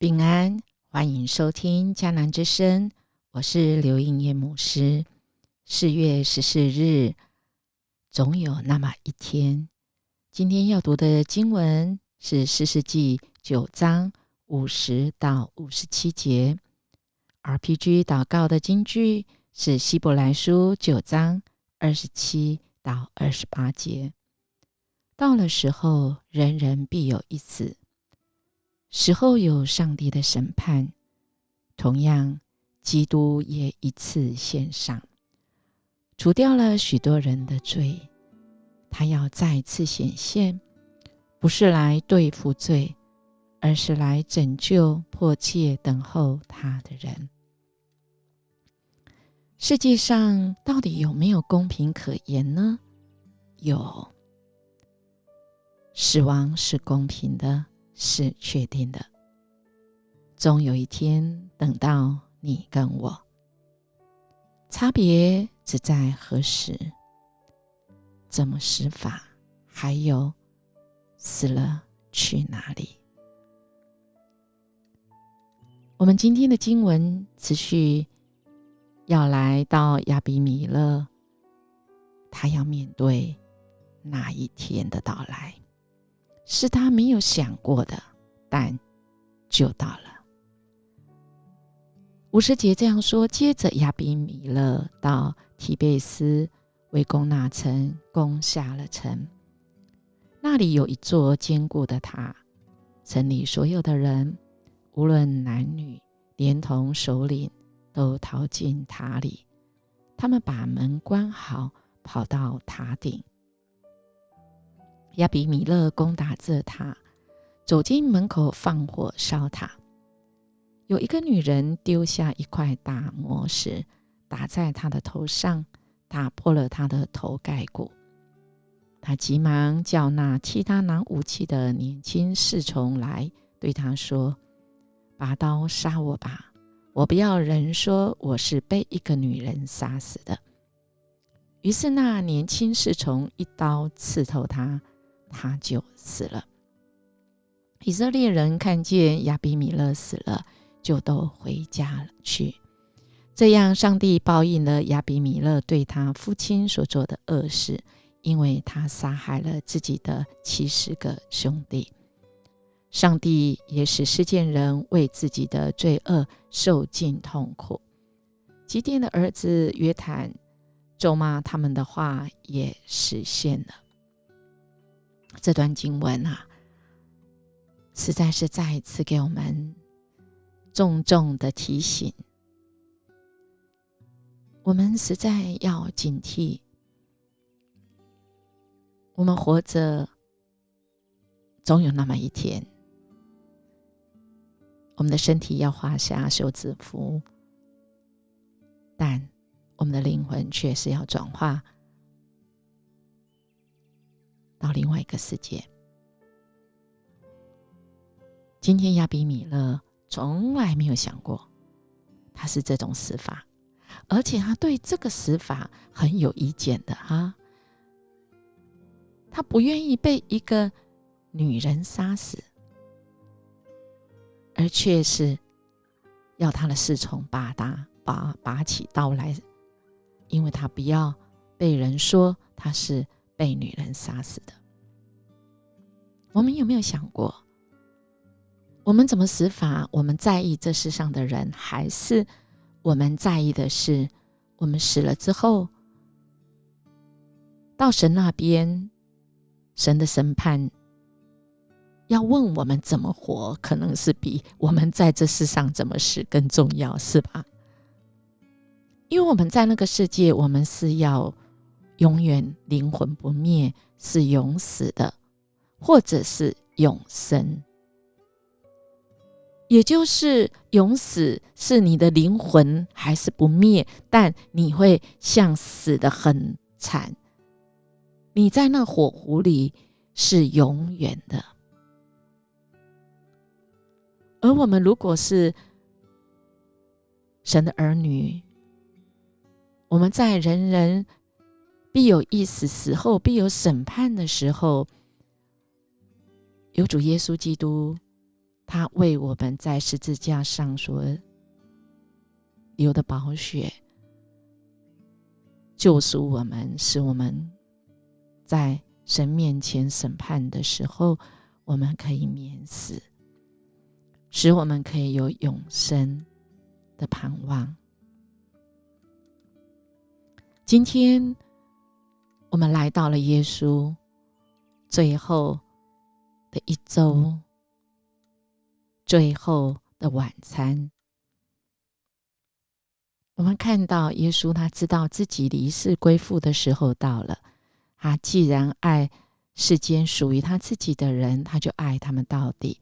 平安，欢迎收听迦南之声，我是刘应业牧师。4月14日，总有那么一天。今天要读的经文是士师记9章50到57节。RPG 祷告的金句是希伯来书9章27到28节。到了时候，人人必有一死。时候有上帝的审判，同样基督也一次献上，除掉了许多人的罪。他要再次显现，不是来对付罪，而是来拯救迫切等候他的人。世界上到底有没有公平可言呢？有。死亡是公平的，是确定的，终有一天等到你跟我，差别只在何时，怎么死法，还有死了去哪里。我们今天的经文持续要来到亚比米勒，他要面对那一天的到来，是他没有想过的，但就到了。50节这样说，接着亚比米勒到提贝斯围攻那城，攻下了城。那里有一座坚固的塔，城里所有的人，无论男女，连同首领，都逃进塔里。他们把门关好，跑到塔顶。亚比米勒攻打这塔，走进门口放火烧塔。有一个女人丢下一块大磨石，打在他的头上，打破了他的头盖骨。他急忙叫那替他拿武器的年轻侍从来，对他说：拔刀杀我吧，我不要人说我是被一个女人杀死的。于是那年轻侍从一刀刺透他，他就死了。以色列人看见亚比米勒死了，就都回家了去。这样上帝报应了亚比米勒对他父亲所做的恶事，因为他杀害了自己的70个兄弟。上帝也使世间人为自己的罪恶受尽痛苦。基甸的儿子约坦咒骂他们的话也实现了。这段经文实在是再一次给我们重重的提醒，我们实在要警惕。我们活着，总有那么一天，我们的身体要画下休止符，但我们的灵魂却是要转化到另外一个世界。今天亚比米勒从来没有想过他是这种死法，而且他对这个死法很有意见的他不愿意被一个女人杀死，而却是要他的侍从拔起刀来，因为他不要被人说他是被女人杀死的。我们有没有想过，我们怎么死法，我们在意这世上的人，还是我们在意的是我们死了之后到神那边，神的审判要问我们怎么活，可能是比我们在这世上怎么死更重要，是吧？因为我们在那个世界，我们是要永远灵魂不灭，是永死的，或者是永生。也就是永死是你的灵魂还是不灭，但你会像死得很惨，你在那火湖里是永远的。而我们如果是神的儿女，我们在人人必有一死，死后必有审判的时候，有主耶稣基督他为我们在十字架上所流的宝血，救赎我们，使我们在神面前审判的时候，我们可以免死，使我们可以有永生的盼望。今天我们来到了耶稣最后的一周，最后的晚餐。我们看到耶稣他知道自己离世归父的时候到了，他既然爱世间属于他自己的人，他就爱他们到底。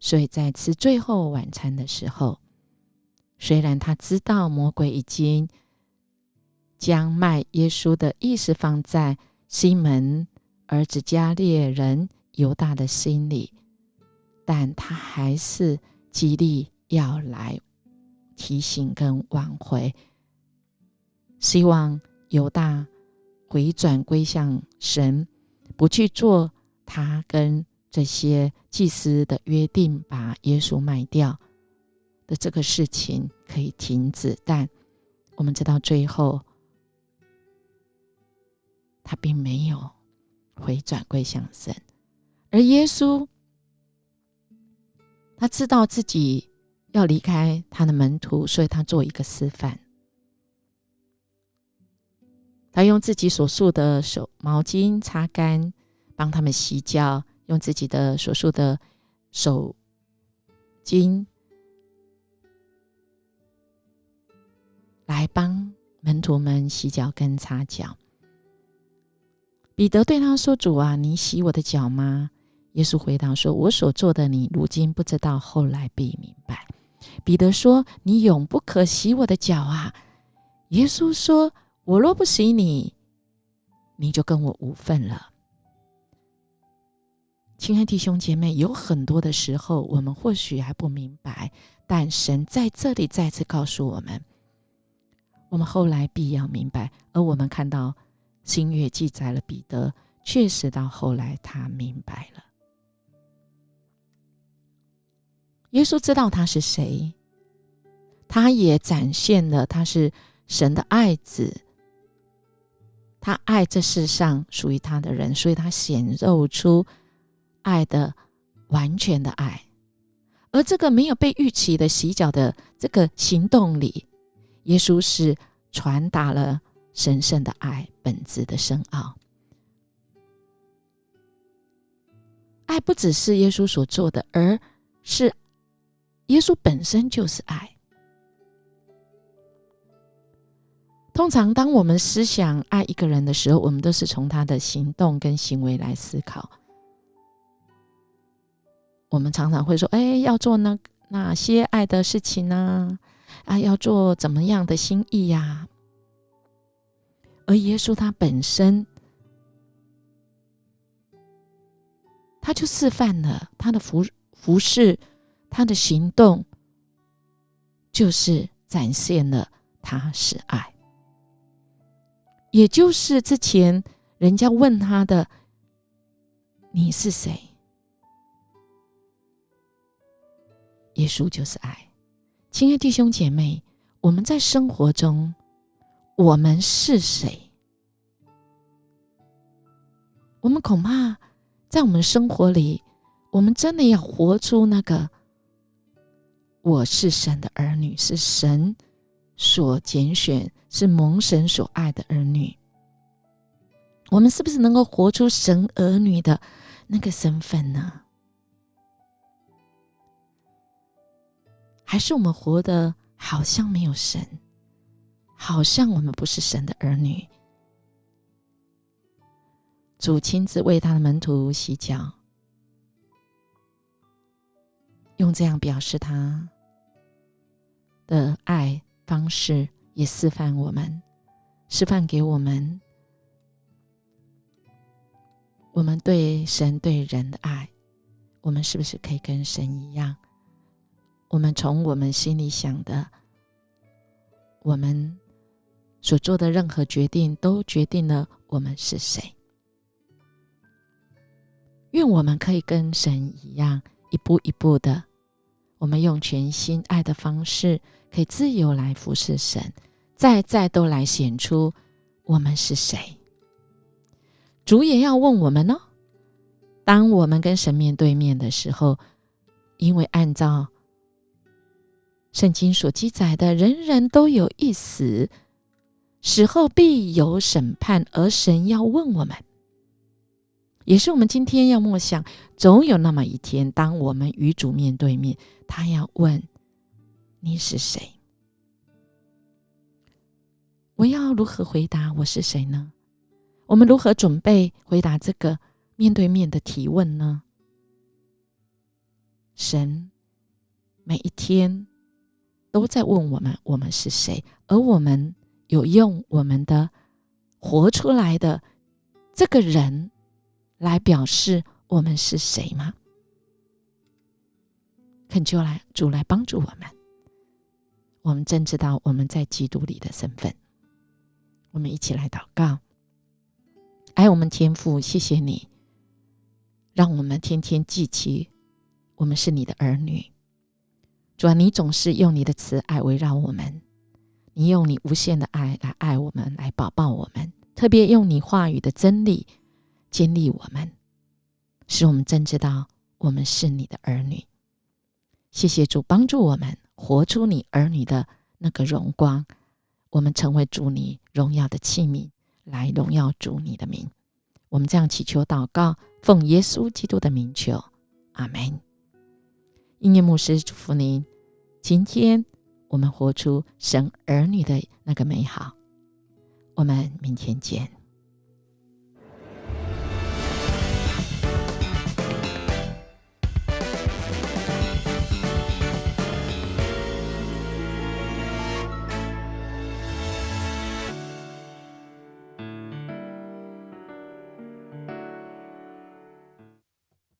所以在吃最后晚餐的时候，虽然他知道魔鬼已经将卖耶稣的意思放在西门儿子加略人犹大的心里，但他还是极力要来提醒跟挽回，希望犹大回转归向神，不去做他跟这些祭司的约定，把耶稣卖掉的这个事情可以停止。但我们知道最后他并没有回转归向神，而耶稣他知道自己要离开他的门徒，所以他做一个示范。他用自己所束的毛巾擦干，帮他们洗脚，用自己的所束的手巾来帮门徒们洗脚跟擦脚。彼得对他说：主啊，你洗我的脚吗？耶稣回答说：我所做的你如今不知道，后来必明白。彼得说：你永不可洗我的脚啊！耶稣说：我若不洗你，你就跟我无份了。亲爱弟兄姐妹，有很多的时候我们或许还不明白，但神在这里再次告诉我们，我们后来必要明白。而我们看到新约记载了彼得确实到后来他明白了。耶稣知道他是谁，他也展现了他是神的爱子，他爱这世上属于他的人，所以他显露出爱的完全的爱。而这个没有被预期的洗脚的这个行动里，耶稣是传达了神圣的爱本质的深奥。爱不只是耶稣所做的，而是耶稣本身就是爱。通常当我们思想爱一个人的时候，我们都是从他的行动跟行为来思考。我们常常会说，要做哪些爱的事情呢？要做怎么样的心意呀？而耶稣他本身，他就示范了他的服事，他的行动就是展现了他是爱。也就是之前人家问他的，你是谁？耶稣就是爱。亲爱弟兄姐妹，我们在生活中，我们是谁？我们恐怕在我们生活里，我们真的要活出那个我是神的儿女，是神所拣选，是蒙神所爱的儿女。我们是不是能够活出神儿女的那个身份呢？还是我们活得好像没有神，好像我们不是神的儿女？主亲自为他的门徒洗脚，用这样表示他的爱方式，也示范给我们，我们对神对人的爱，我们是不是可以跟神一样？我们从我们心里想的，我们所做的任何决定，都决定了我们是谁。愿我们可以跟神一样，一步一步的，我们用全心爱的方式，可以自由来服侍神，再都来显出我们是谁。主也要问我们哦，当我们跟神面对面的时候，因为按照圣经所记载的，人人都有一死，死后必有审判，而神要问我们，也是我们今天要默想，总有那么一天，当我们与主面对面，他要问你是谁。我要如何回答我是谁呢？我们如何准备回答这个面对面的提问呢？神每一天都在问我们，我们是谁，而我们有用我们的活出来的这个人来表示我们是谁吗？恳求主来帮助我们，我们真知道我们在基督里的身份。我们一起来祷告。爱我们天父，谢谢你让我们天天记起我们是你的儿女。主啊，你总是用你的慈爱围绕我们，你用你无限的爱来爱我们，来保抱我们，特别用你话语的真理坚立我们，使我们真知道我们是你的儿女。谢谢主帮助我们活出你儿女的那个荣光，我们成为主你荣耀的器皿，来荣耀主你的名。我们这样祈求祷告，奉耶稣基督的名求，阿们。音乐牧师祝福您，今天我们活出神儿女的那个美好。我们明天见。